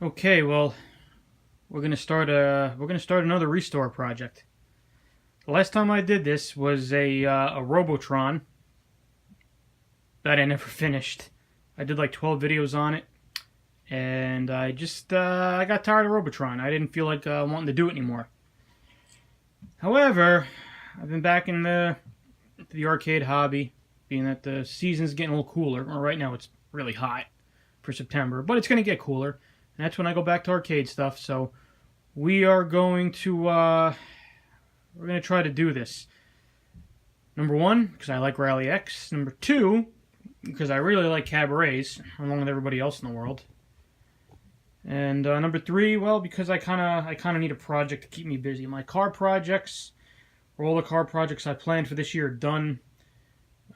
Okay, well, we're gonna start another restore project. The last time I did this was a Robotron that I never finished. I did like 12 videos on it, and I got tired of Robotron. I didn't feel like wanting to do it anymore. However, I've been back in the arcade hobby, being that the season's getting a little cooler. Well, right now it's really hot for September, but it's gonna get cooler, and that's when I go back to arcade stuff. So we are going to we're going to try to do this. Number one, because I like Rally X. Number two, because I really like cabarets, along with everybody else in the world. And number three, well, because I kind of need a project to keep me busy. My car projects, or all the car projects I planned for this year, are done.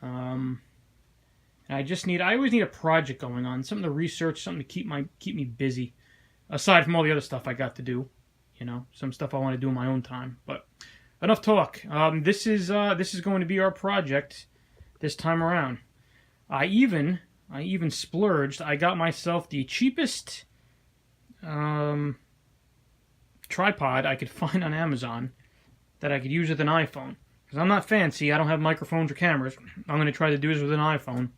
Um, I always need a project going on, something to research, something to keep me busy. Aside from all the other stuff I got to do, some stuff I want to do in my own time. But enough talk. This is going to be our project this time around. I even splurged. I got myself the cheapest tripod I could find on Amazon that I could use with an iPhone. Because I'm not fancy. I don't have microphones or cameras. I'm going to try to do this with an iPhone.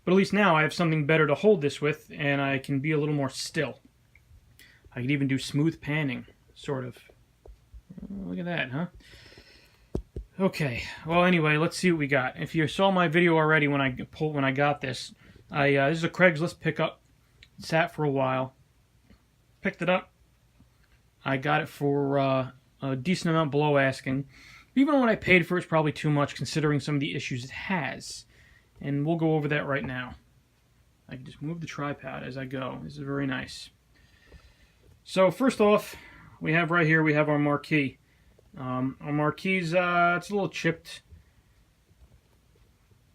But at least now I have something better to hold this with, and I can be a little more still. I could even do smooth panning, sort of. Look at that, huh? Okay. Well, anyway, let's see what we got. If you saw my video already when I got this, this is a Craigslist pickup. It sat for a while. Picked it up. I got it for a decent amount below asking. Even what I paid for it's probably too much considering some of the issues it has. And we'll go over that right now. I can just move the tripod as I go. This is very nice. So first off, we have our marquee. Our marquee's it's a little chipped.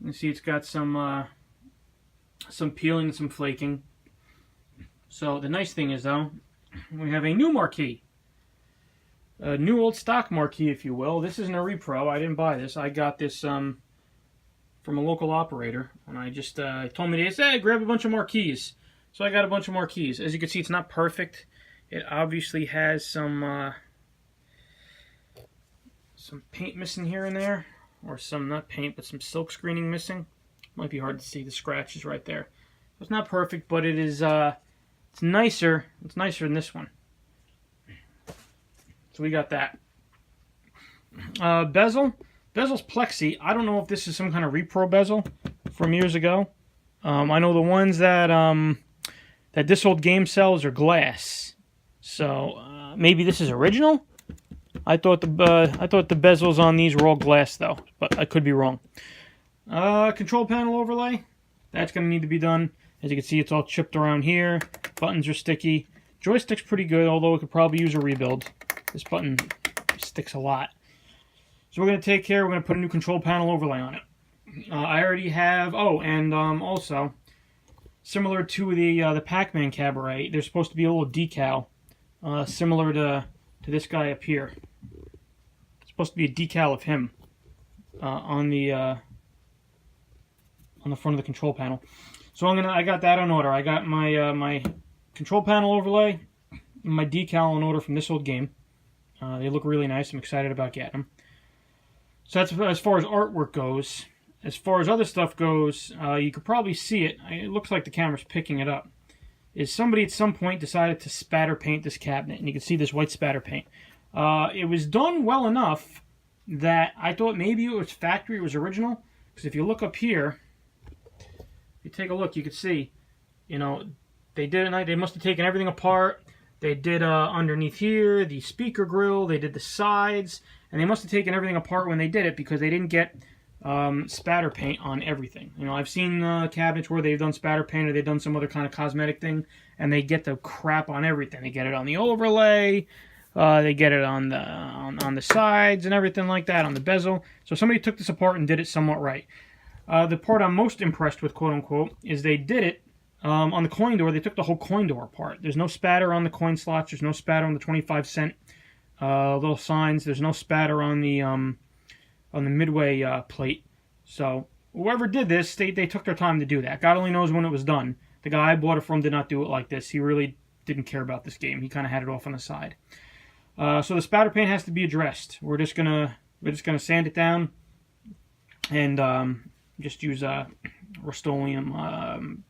You can see it's got some peeling, some flaking. So the nice thing is though, we have a new marquee. A new old stock marquee, if you will. This isn't a repro. I didn't buy this. I got this from a local operator, and I just told me to say, grab a bunch of marquees. So I got a bunch of marquees. As you can see, it's not perfect. It obviously has some paint missing here and there, or some, not paint, but some silk screening missing. Might be hard to see, the scratches right there. So it's not perfect, but it is it's nicer. It's nicer than this one. So we got that. Bezel's plexi. I don't know if this is some kind of repro bezel from years ago. I know the ones that this old game sells are glass. So maybe this is original. I thought the bezels on these were all glass though, but I could be wrong. Control panel overlay. That's going to need to be done. As you can see, it's all chipped around here. Buttons are sticky. Joystick's pretty good, although it could probably use a rebuild. This button sticks a lot. So we're going to we're going to put a new control panel overlay on it. I already have, and also, similar to the Pac-Man Cabaret, there's supposed to be a little decal, similar to this guy up here. It's supposed to be a decal of him on the front of the control panel. So I got that on order. I got my control panel overlay, and my decal on order from this old game. They look really nice. I'm excited about getting them. So that's as far as artwork goes. As far as other stuff goes, you could probably see it. It looks like the camera's picking it up. Is somebody at some point decided to spatter paint this cabinet, and you can see this white spatter paint. It was done well enough that I thought maybe it was factory, it was original. Because if you look up here, if you take a look, you can see, they did it. They must have taken everything apart. They did underneath here, the speaker grill. They did the sides. And they must have taken everything apart when they did it because they didn't get spatter paint on everything. I've seen cabinets where they've done spatter paint or they've done some other kind of cosmetic thing, and they get the crap on everything. They get it on the overlay, they get it on the sides and everything like that, on the bezel. So somebody took this apart and did it somewhat right. The part I'm most impressed with, quote unquote, is they did it on the coin door. They took the whole coin door apart. There's no spatter on the coin slots. There's no spatter on the 25-cent little signs. There's no spatter on the midway plate. So whoever did this, they took their time to do that. God only knows when it was done. The guy I bought it from did not do it like this. He really didn't care about this game. He kind of had it off on the side. So the spatter paint has to be addressed. We're just gonna sand it down and just use Rust-Oleum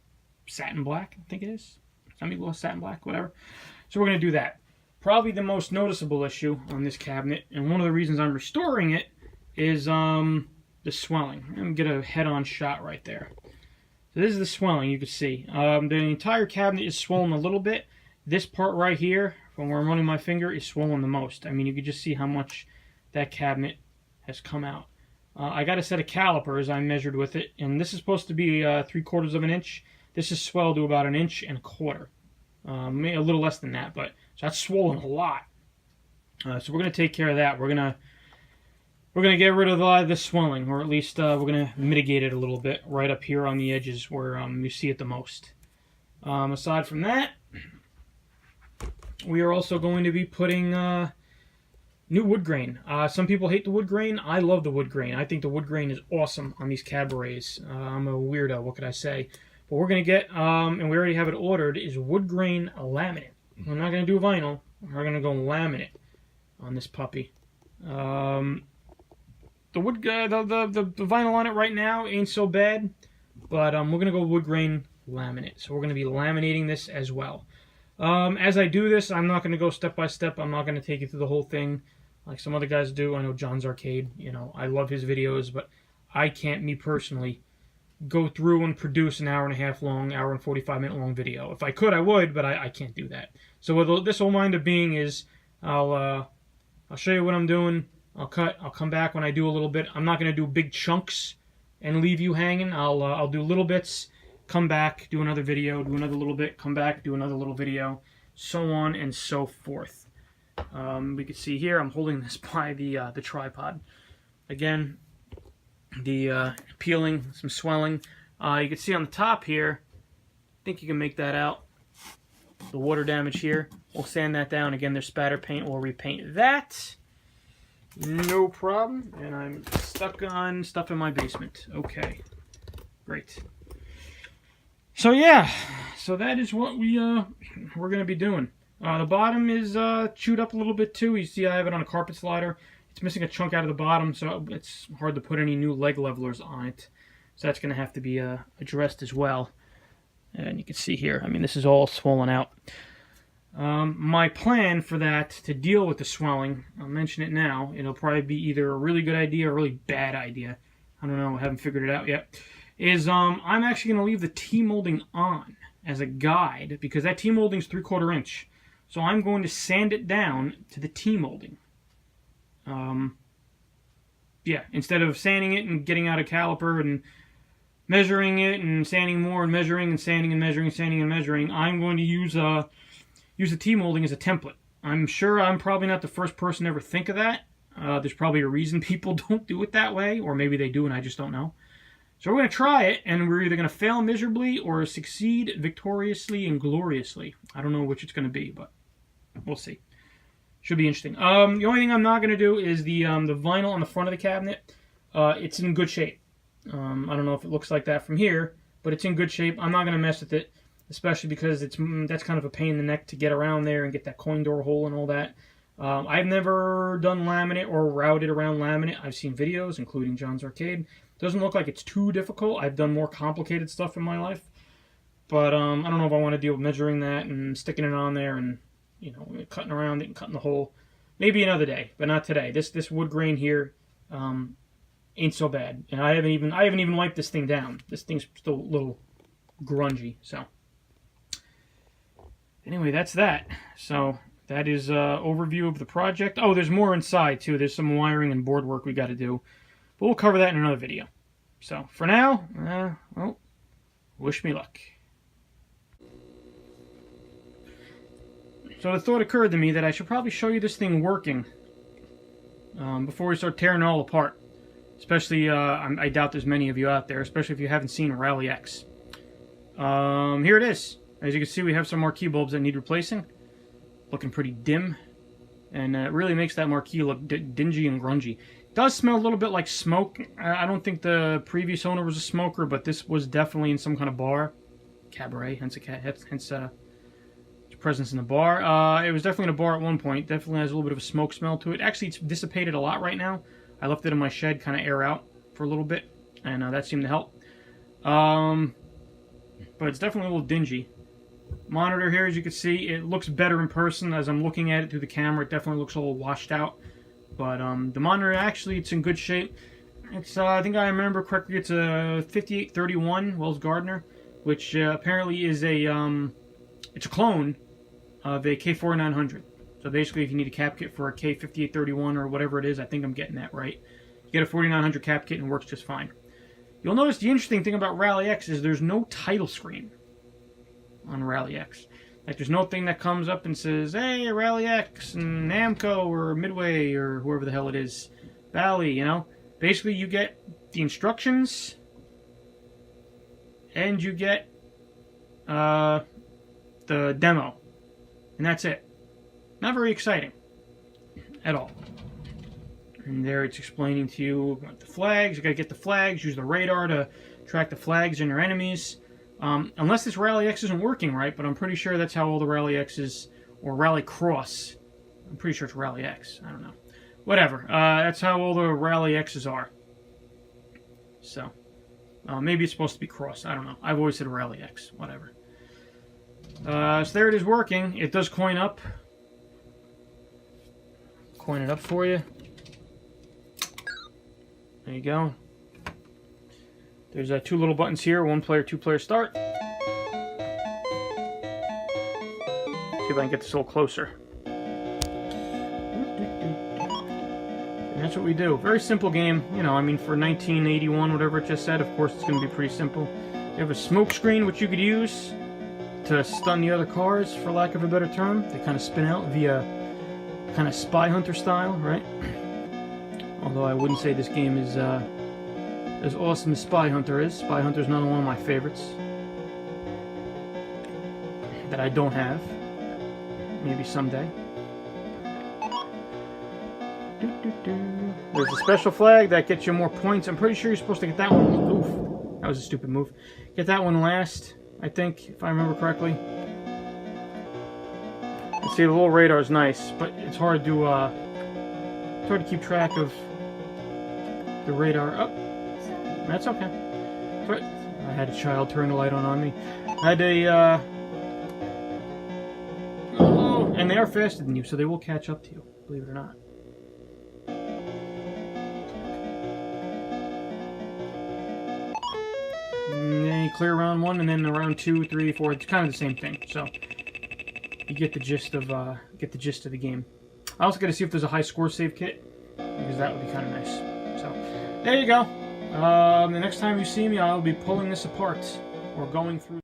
satin black, I think it is, semi-gloss satin black, whatever. So we're gonna do that. Probably the most noticeable issue on this cabinet, and one of the reasons I'm restoring it, is the swelling. I'm gonna get a head-on shot right there. So this is the swelling, you can see. The entire cabinet is swollen a little bit. This part right here, from where I'm running my finger, is swollen the most. I mean, you can just see how much that cabinet has come out. I got a set of calipers I measured with it, and this is supposed to be 3/4 of an inch. This is swelled to about 1.25 inches. Maybe a little less than that, but so that's swollen a lot. So we're gonna take care of that. We're gonna get rid of a lot of this swelling, or at least we're gonna mitigate it a little bit right up here on the edges where you see it the most. Aside from that, we are also going to be putting new wood grain. Some people hate the wood grain. I love the wood grain. I think the wood grain is awesome on these Cabarets. I'm a weirdo, what could I say? But we're going to get, and we already have it ordered, is wood grain laminate. We're not going to do vinyl. We're going to go laminate on this puppy. The vinyl on it right now ain't so bad, but we're going to go wood grain laminate. So we're going to be laminating this as well. As I do this, I'm not going to go step by step. I'm not going to take you through the whole thing like some other guys do. I know John's Arcade, you know, I love his videos, but I can't, me personally, go through and produce an 1.5 hour long, 1 45 minute long video. If I could, I would, but I can't do that. So what this will wind up being is, I'll show you what I'm doing. I'll cut. I'll come back when I do a little bit. I'm not going to do big chunks and leave you hanging. I'll do little bits. Come back, do another video, do another little bit, come back, do another little video, so on and so forth. We can see here, I'm holding this by the tripod. Again, the peeling, some swelling. You can see on the top here, I think you can make that out. The water damage here. We'll sand that down. Again, there's spatter paint. We'll repaint that. No problem. And I'm stuck on stuff in my basement. Okay, great. So yeah, so that is what we're going to be doing. The bottom is chewed up a little bit too. You see I have it on a carpet slider. It's missing a chunk out of the bottom, so it's hard to put any new leg levelers on it. So that's going to have to be addressed as well. And you can see here, I mean, this is all swollen out. My plan for that, to deal with the swelling, I'll mention it now. It'll probably be either a really good idea or a really bad idea. I don't know, I haven't figured it out yet. I'm actually going to leave the T-molding on as a guide, because that T-molding is 3/4 inch. So I'm going to sand it down to the T-molding. Yeah, instead of sanding it and getting out a caliper and measuring it and sanding more and measuring and sanding and measuring, sanding and measuring, I'm going to use the T-molding as a template. I'm sure I'm probably not the first person to ever think of that. There's probably a reason people don't do it that way, or maybe they do and I just don't know. So we're going to try it, and we're either going to fail miserably or succeed victoriously and gloriously. I don't know which it's going to be, but we'll see. Should be interesting. The only thing I'm not going to do is the vinyl on the front of the cabinet. It's in good shape. I don't know if it looks like that from here, but it's in good shape. I'm not going to mess with it, especially because that's kind of a pain in the neck to get around there and get that coin door hole and all that. I've never done laminate or routed around laminate. I've seen videos, including John's Arcade. Doesn't look like it's too difficult. I've done more complicated stuff in my life. But I don't know if I want to deal with measuring that and sticking it on there and, you know, cutting around it and cutting the hole. Maybe another day, but not today. This wood grain here ain't so bad. And I haven't even wiped this thing down. This thing's still a little grungy, so. Anyway, that's that. So that is overview of the project. Oh, there's more inside too. There's some wiring and board work we got to do. But we'll cover that in another video. So, for now, well, wish me luck. So the thought occurred to me that I should probably show you this thing working before we start tearing it all apart. Especially, I doubt there's many of you out there, especially if you haven't seen Rally X. Here it is. As you can see, we have some marquee bulbs that need replacing. Looking pretty dim. And it really makes that marquee look dingy and grungy. Does smell a little bit like smoke. I don't think the previous owner was a smoker, but this was definitely in some kind of bar. Cabaret, hence it's presence in the bar. It was definitely in a bar at one point. Definitely has a little bit of a smoke smell to it. Actually, it's dissipated a lot right now. I left it in my shed, kind of air out for a little bit, and that seemed to help. But it's definitely a little dingy. Monitor here, as you can see, it looks better in person. As I'm looking at it through the camera, it definitely looks a little washed out. But the monitor, actually, it's in good shape. It's, I think I remember correctly, it's a 5831 Wells Gardner, which apparently is a, it's a clone of a K4900. So basically, if you need a cap kit for a K5831 or whatever it is, I think I'm getting that right. You get a 4900 cap kit and it works just fine. You'll notice the interesting thing about Rally X is there's no title screen on Rally X. Like, there's no thing that comes up and says, hey, Rally X and Namco or Midway or whoever the hell it is, Bally, you know? Basically, you get the instructions and you get the demo. And that's it. Not very exciting at all. And there it's explaining to you about the flags. You gotta get the flags, use the radar to track the flags and your enemies. Unless this Rally X isn't working right, but I'm pretty sure that's how all the Rally X's, or Rally Cross. I'm pretty sure it's Rally X. I don't know. Whatever. That's how all the Rally X's are. So, maybe it's supposed to be Cross. I don't know. I've always said Rally X. Whatever. So there it is working. It does coin up. Coin it up for you. There you go. There's two little buttons here, 1 player, 2 player start. See if I can get this a little closer. And that's what we do. Very simple game. You know, I mean, for 1981, whatever it just said, of course it's going to be pretty simple. You have a smoke screen, which you could use to stun the other cars, for lack of a better term. They kind of spin out via kind of Spy Hunter style, right? Although I wouldn't say this game is as awesome as Spy Hunter is. Spy Hunter is another one of my favorites that I don't have. Maybe someday. There's a special flag that gets you more points. I'm pretty sure you're supposed to get that one. Oof, that was a stupid move. Get that one last, I think, if I remember correctly. You see, the little radar is nice, but it's hard to keep track of the radar. Oh, that's okay. But I had a child turn the light on me. I had a oh, and they are faster than you, so they will catch up to you, believe it or not. And then you clear round 1, and then round 2, 3, 4. It's kind of the same thing. So you get the gist of the game. I also got to see if there's a high score save kit, because that would be kind of nice. So there you go. The next time you see me, I'll be pulling this apart or going through.